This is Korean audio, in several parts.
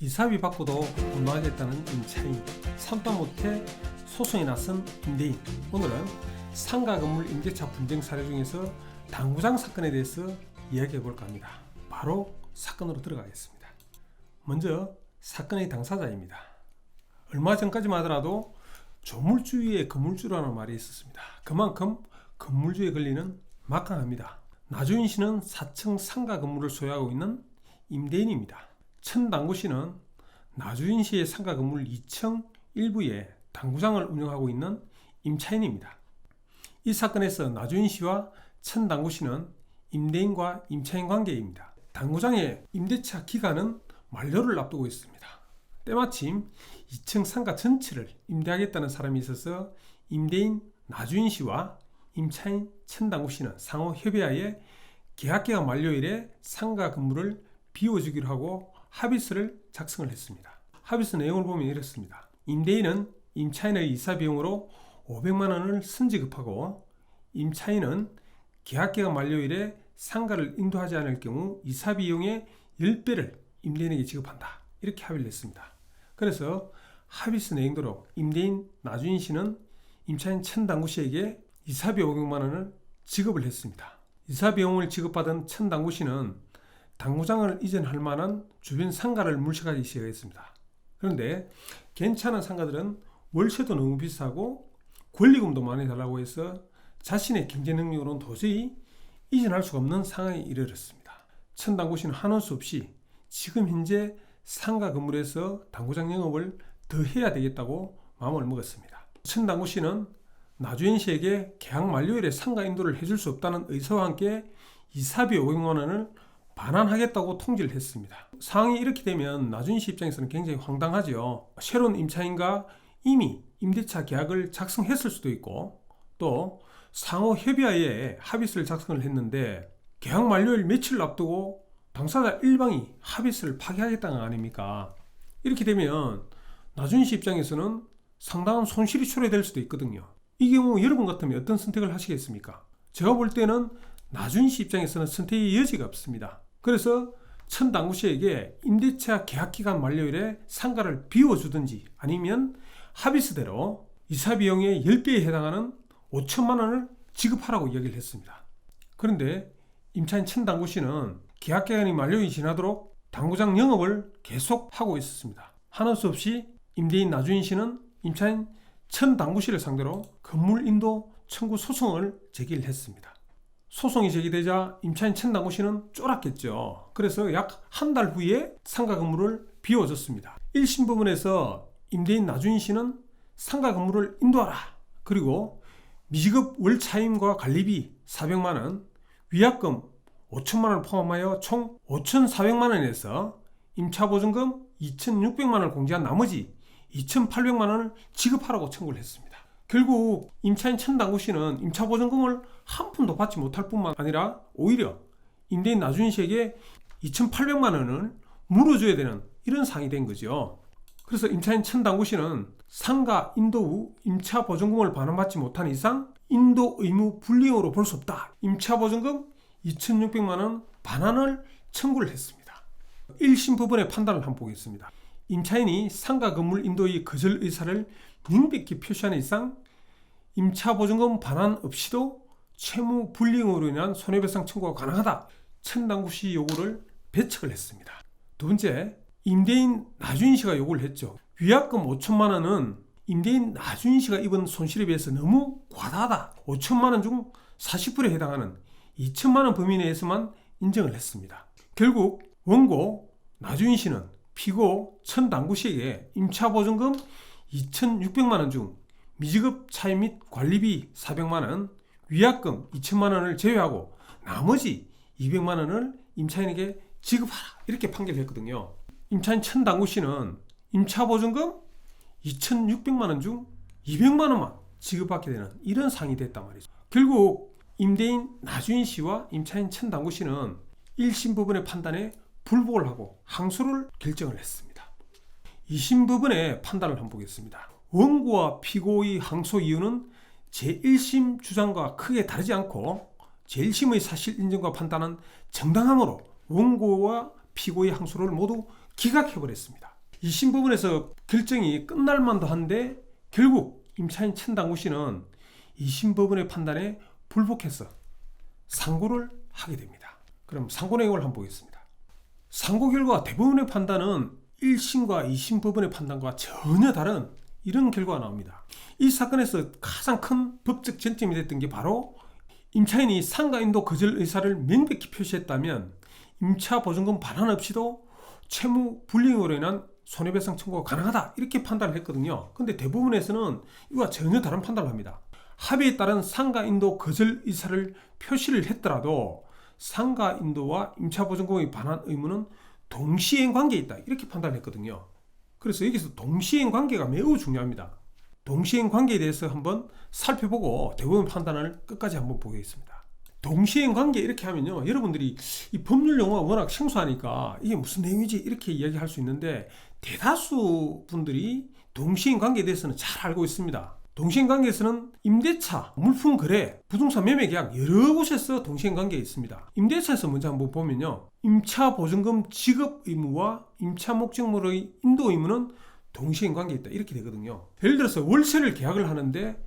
이사비 받고도 못 나가겠다는 임차인, 참다 못해 소송에 나선 임대인. 오늘은 상가 건물 임대차 분쟁 사례 중에서 당구장 사건에 대해서 이야기해 볼까 합니다. 바로 사건으로 들어가겠습니다. 먼저 사건의 당사자입니다. 얼마 전까지만 하더라도 조물주의의 건물주라는 말이 있었습니다. 그만큼 건물주에 걸리는 막강합니다. 나주인 씨는 4층 상가 건물을 소유하고 있는 임대인입니다. 천당구 씨는 나주인 씨의 상가 건물 2층 일부에 당구장을 운영하고 있는 임차인입니다. 이 사건에서 나주인 씨와 천당구 씨는 임대인과 임차인 관계입니다. 당구장의 임대차 기간은 만료를 앞두고 있습니다. 때마침 2층 상가 전체를 임대하겠다는 사람이 있어서 임대인 나주인 씨와 임차인 천당구 씨는 상호 협의하에 계약기간 만료일에 상가 건물을 비워주기로 하고 합의서를 작성을 했습니다. 합의서 내용을 보면 이렇습니다. 임대인은 임차인의 이사 비용으로 500만 원을 선지급하고 임차인은 계약기간 만료일에 상가를 인도하지 않을 경우 이사 비용의 10배를 임대인에게 지급한다. 이렇게 합의를 했습니다. 그래서 합의서 내용대로 임대인 나주인 씨는 임차인 천당구 씨에게 이사비 500만 원을 지급을 했습니다. 이사 비용을 지급받은 천당구 씨는 당구장을 이전할 만한 주변 상가를 물색하기 시작했습니다. 그런데 괜찮은 상가들은 월세도 너무 비싸고 권리금도 많이 달라고 해서 자신의 경제 능력으로는 도저히 이전할 수가 없는 상황에 이르렀습니다. 천당구 씨는 한원 수 없이 지금 현재 상가 건물에서 당구장 영업을 더 해야 되겠다고 마음을 먹었습니다. 천당구 씨는 나주인 씨에게 계약 만료일에 상가 인도를 해줄 수 없다는 의사와 함께 이사비 500만 원을 반환하겠다고 통지를 했습니다. 상황이 이렇게 되면 나주인 씨 입장에서는 굉장히 황당하죠. 새로운 임차인과 이미 임대차 계약을 작성했을 수도 있고 또 상호 협의하에 합의서를 작성을 했는데 계약 만료일 며칠 앞두고 당사자 일방이 합의서를 파기하겠다는 거 아닙니까? 이렇게 되면 나주인 씨 입장에서는 상당한 손실이 초래될 수도 있거든요. 이 경우 여러분 같으면 어떤 선택을 하시겠습니까? 제가 볼 때는 나주인 씨 입장에서는 선택의 여지가 없습니다. 그래서 천당구 씨에게 임대차 계약기간 만료일에 상가를 비워주든지 아니면 합의서대로 이사비용의 10배에 해당하는 5천만 원을 지급하라고 이야기를 했습니다. 그런데 임차인 천당구 씨는 계약기간이 만료일이 지나도록 당구장 영업을 계속하고 있었습니다. 하는 수 없이 임대인 나주인 씨는 임차인 천당구 씨를 상대로 건물 인도 청구 소송을 제기를 했습니다. 소송이 제기되자 임차인 천당구 씨는 쫄았겠죠. 그래서 약 한 달 후에 상가 건물을 비워줬습니다. 1심 부분에서 임대인 나주인 씨는 상가 건물을 인도하라. 그리고 미지급 월 차임과 관리비 400만 원, 위약금 5천만 원을 포함하여 총 5,400만 원에서 임차보증금 2,600만 원을 공제한 나머지 2,800만 원을 지급하라고 청구를 했습니다. 결국 임차인 천당구 씨는 임차보증금을 한 푼도 받지 못할 뿐만 아니라 오히려 임대인 나주인 씨에게 2,800만 원을 물어줘야 되는 이런 상황이 된 거죠. 그래서 임차인 천당구 씨는 상가 인도 후 임차보증금을 반환받지 못한 이상 인도 의무 불이행으로 볼 수 없다. 임차보증금 2,600만 원 반환을 청구를 했습니다. 1심 법원의 판단을 한번 보겠습니다. 임차인이 상가 건물 인도의 거절 의사를 명백히 표시하는 이상 임차보증금 반환 없이도 채무 불이행으로 인한 손해배상 청구가 가능하다. 천당구 씨 요구를 배척을 했습니다. 두 번째, 임대인 나주인 씨가 요구를 했죠. 위약금 5천만 원은 임대인 나주인 씨가 입은 손실에 비해서 너무 과다하다. 5천만 원 중 40%에 해당하는 2천만 원 범위 내에서만 인정을 했습니다. 결국 원고 나주인 씨는 피고 천당구 씨에게 임차보증금 2,600만 원 중 미지급 차임 및 관리비 400만 원, 위약금 2천만 원을 제외하고 나머지 200만 원을 임차인에게 지급하라. 이렇게 판결을 했거든요. 임차인 천당구 씨는 임차보증금 2,600만 원 중 200만 원만 지급받게 되는 이런 상황이 됐단 말이죠. 결국 임대인 나주인 씨와 임차인 천당구 씨는 1심 법원의 판단에 불복을 하고 항소를 결정을 했습니다. 2심 법원의 판단을 한번 보겠습니다. 원고와 피고의 항소 이유는 제1심 주장과 크게 다르지 않고 제1심의 사실 인정과 판단은 정당함으로 원고와 피고의 항소를 모두 기각해버렸습니다. 2심 법원에서 결정이 끝날 만도 한데 결국 임차인 천당구 씨는 2심 법원의 판단에 불복해서 상고를 하게 됩니다. 그럼 상고 내용을 한번 보겠습니다. 상고 결과 대법원의 판단은 1심과 2심 법원의 판단과 전혀 다른 이런 결과가 나옵니다. 이 사건에서 가장 큰 법적 쟁점이 됐던 게 바로 임차인이 상가 인도 거절 의사를 명백히 표시했다면 임차 보증금 반환 없이도 채무 불이행으로 인한 손해배상 청구가 가능하다 이렇게 판단을 했거든요. 근데 대부분에서는 이와 전혀 다른 판단을 합니다. 합의에 따른 상가 인도 거절 의사를 표시를 했더라도 상가 인도와 임차 보증금의 반환 의무는 동시행 관계에 있다 이렇게 판단을 했거든요. 그래서 여기서 동시행 관계가 매우 중요합니다. 동시행 관계에 대해서 한번 살펴보고 대법원 판단을 끝까지 한번 보겠습니다. 동시행 관계 이렇게 하면요, 여러분들이 이 법률 용어가 워낙 생소하니까 이게 무슨 내용이지 이렇게 이야기할 수 있는데 대다수 분들이 동시행 관계에 대해서는 잘 알고 있습니다. 동시행 관계에서는 임대차, 물품 거래, 부동산 매매 계약 여러 곳에서 동시행 관계가 있습니다. 임대차에서 먼저 한번 보면요, 임차 보증금 지급 의무와 임차 목적물의 인도 의무는 동시행 관계에 있다 이렇게 되거든요. 예를 들어서 월세를 계약을 하는데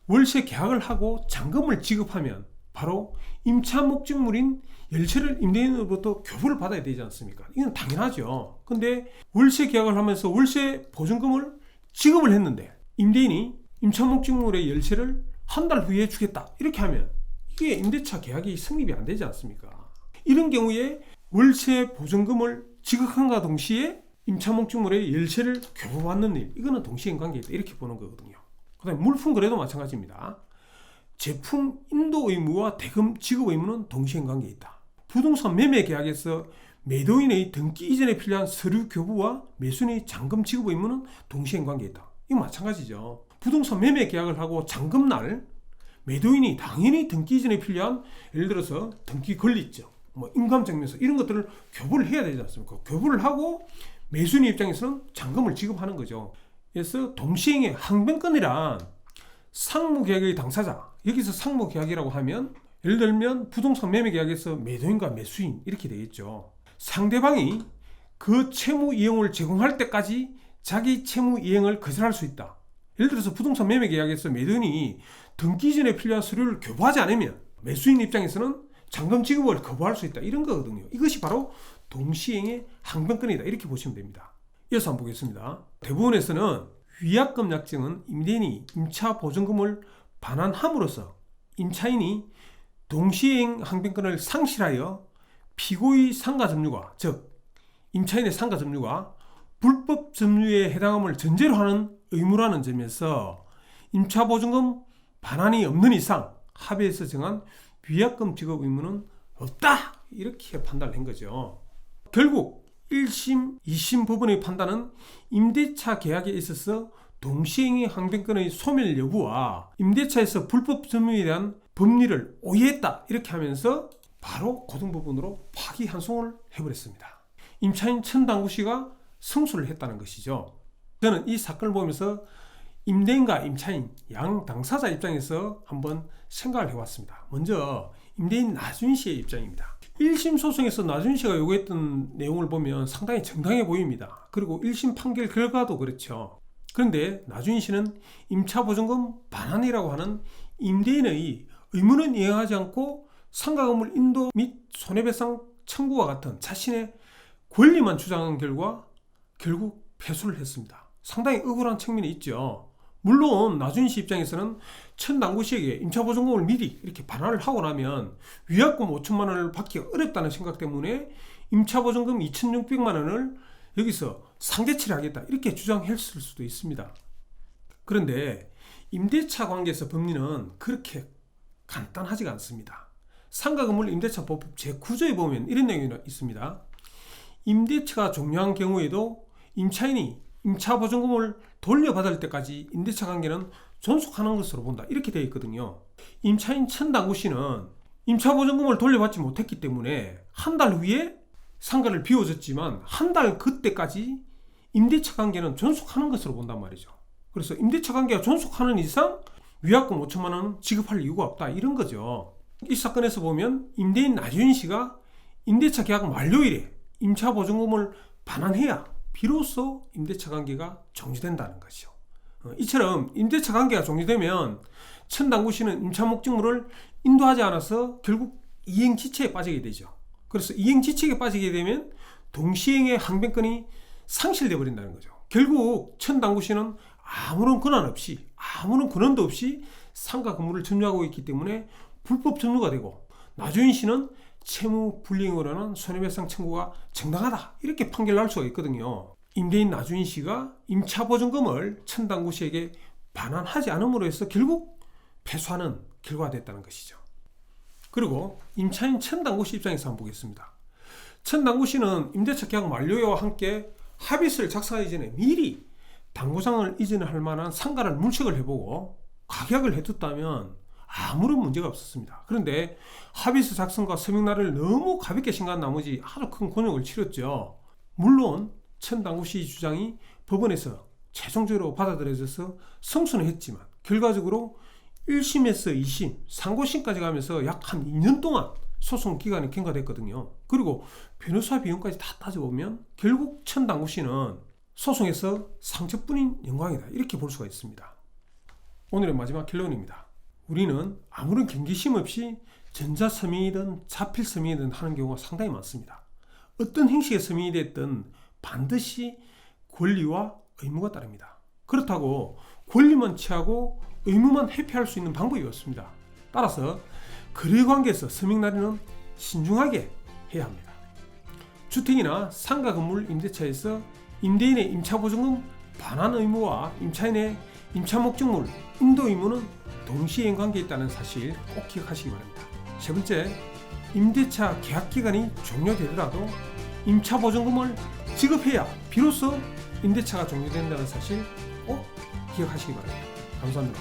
월세 계약을 하고 잔금을 지급하면 바로 임차 목적물인 열쇠를 임대인으로부터 교부를 받아야 되지 않습니까? 이건 당연하죠. 근데 월세 계약을 하면서 월세 보증금을 지급을 했는데 임대인이 임차 목적물의 열쇠를 한 달 후에 주겠다 이렇게 하면 이게 임대차 계약이 성립이 안 되지 않습니까? 이런 경우에 월세 보증금을 지급함과 동시에 임차 목적물의 열쇠를 교부받는 일, 이거는 동시행 관계이다 이렇게 보는 거거든요. 그 다음에 물품 거래도 마찬가지입니다. 제품 인도 의무와 대금 지급 의무는 동시행 관계에 있다. 부동산 매매 계약에서 매도인의 등기 이전에 필요한 서류 교부와 매수인의 잔금 지급 의무는 동시행 관계에 있다. 이거 마찬가지죠. 부동산 매매 계약을 하고 잔금날 매도인이 당연히 등기 이전에 필요한, 예를 들어서 등기 권리증, 인감증명서 이런 것들을 교부를 해야 되지 않습니까? 교부를 하고 매수인 입장에서는 잔금을 지급하는 거죠. 그래서 동시행의 항변권이란 상무계약의 당사자, 여기서 상무계약이라고 하면 예를 들면 부동산 매매계약에서 매도인과 매수인 이렇게 되겠죠. 상대방이 그 채무 이행을 제공할 때까지 자기 채무 이행을 거절할 수 있다. 예를 들어서 부동산 매매계약에서 매도인이 등기 이전에 필요한 서류를 교부하지 않으면 매수인 입장에서는 잔금 지급을 거부할 수 있다 이런 거거든요. 이것이 바로 동시행의 항변권이다 이렇게 보시면 됩니다. 이어서 한번 보겠습니다. 대법원에서는 위약금 약정은 임대인이 임차 보증금을 반환함으로써 임차인이 동시행 항변권을 상실하여 피고의 상가 점유가, 즉 임차인의 상가 점유가 불법 점유에 해당함을 전제로 하는 의무라는 점에서 임차 보증금 반환이 없는 이상 합의에서 정한 위약금 지급 의무는 없다 이렇게 판단을 한 거죠. 결국 1심, 2심 법원의 판단은 임대차 계약에 있어서 동시행의 항변권의 소멸 여부와 임대차에서 불법 점유에 대한 법리를 오해했다 이렇게 하면서 바로 고등법원으로 파기환송을 해버렸습니다. 임차인 천당구 씨가 승소를 했다는 것이죠. 저는 이 사건을 보면서 임대인과 임차인 양 당사자 입장에서 한번 생각을 해봤습니다. 먼저 임대인 나준 씨의 입장입니다. 1심 소송에서 나준 씨가 요구했던 내용을 보면 상당히 정당해 보입니다. 그리고 1심 판결 결과도 그렇죠. 그런데 나준 씨는 임차보증금 반환이라고 하는 임대인의 의무는 이행하지 않고 상가건물 인도 및 손해배상 청구와 같은 자신의 권리만 주장한 결과 결국 패소를 했습니다. 상당히 억울한 측면이 있죠. 물론 나준 씨 입장에서는 천당구 씨에게 임차보증금을 미리 이렇게 반환을 하고 나면 위약금 5천만 원을 받기가 어렵다는 생각 때문에 임차보증금 2,600만 원을 여기서 상대치를 하겠다 이렇게 주장했을 수도 있습니다. 그런데 임대차 관계에서 법리는 그렇게 간단하지가 않습니다. 상가건물 임대차법 제9조에 보면 이런 내용이 있습니다. 임대차가 종료한 경우에도 임차인이 임차보증금을 돌려받을 때까지 임대차 관계는 존속하는 것으로 본다 이렇게 되어 있거든요. 임차인 천당구 씨는 임차보증금을 돌려받지 못했기 때문에 한 달 후에 상가를 비워줬지만 한 달 그때까지 임대차 관계는 존속하는 것으로 본단 말이죠. 그래서 임대차 관계가 존속하는 이상 위약금 5천만 원 지급할 이유가 없다 이런 거죠. 이 사건에서 보면 임대인 나준 씨가 임대차 계약 만료일에 임차보증금을 반환해야 비로소 임대차 관계가 종료된다는 것이죠. 이처럼 임대차 관계가 종료되면 천당구시는 임차 목적물을 인도하지 않아서 결국 이행지체에 빠지게 되죠. 그래서 이행지체에 빠지게 되면 동시행의 항변권이 상실되어 버린다는 거죠. 결국 천당구시는 아무런 권한 없이, 아무런 권한도 없이 상가 건물을 점유하고 있기 때문에 불법 점유가 되고, 나주인씨는 채무 불이행으로 하는 손해배상 청구가 정당하다, 이렇게 판결할 수가 있거든요. 임대인 나주인씨가 임차보증금을 천당구시에게 반환하지 않음으로 해서 결국 패소하는 결과가 됐다는 것이죠. 그리고 임차인 천당구시 입장에서 한번 보겠습니다. 천당구시는 임대차 계약 만료와 함께 합의서를 작성하기 전에 미리 당구장을 이전할 만한 상가를 물색을 해보고 가격을 해뒀다면 아무런 문제가 없었습니다. 그런데 합의서 작성과 서명날을 너무 가볍게 생각한 나머지 아주 큰 곤욕을 치렀죠. 물론 천당구시 주장이 법원에서 최종적으로 받아들여져서 승소는 했지만 결과적으로 1심에서 2심, 상고심까지 가면서 약 한 2년 동안 소송 기간이 경과됐거든요. 그리고 변호사 비용까지 다 따져보면 결국 천당구시는 소송에서 상처뿐인 영광이다, 이렇게 볼 수가 있습니다. 오늘의 마지막 결론입니다. 우리는 아무런 경계심 없이 전자서명이든 자필서명이든 하는 경우가 상당히 많습니다. 어떤 형식의 서명이 됐든 반드시 권리와 의무가 따릅니다. 그렇다고 권리만 취하고 의무만 회피할 수 있는 방법이 없습니다. 따라서 거래관계에서 서명날에는 신중하게 해야 합니다. 주택이나 상가 건물 임대차에서 임대인의 임차보증금 반환 의무와 임차인의 임차 목적물 인도 의무는 동시에 관계에 있다는 사실 꼭 기억하시기 바랍니다. 세 번째, 임대차 계약 기간이 종료되더라도 임차보증금을 지급해야 비로소 임대차가 종료된다는 사실 꼭 기억하시기 바랍니다. 감사합니다.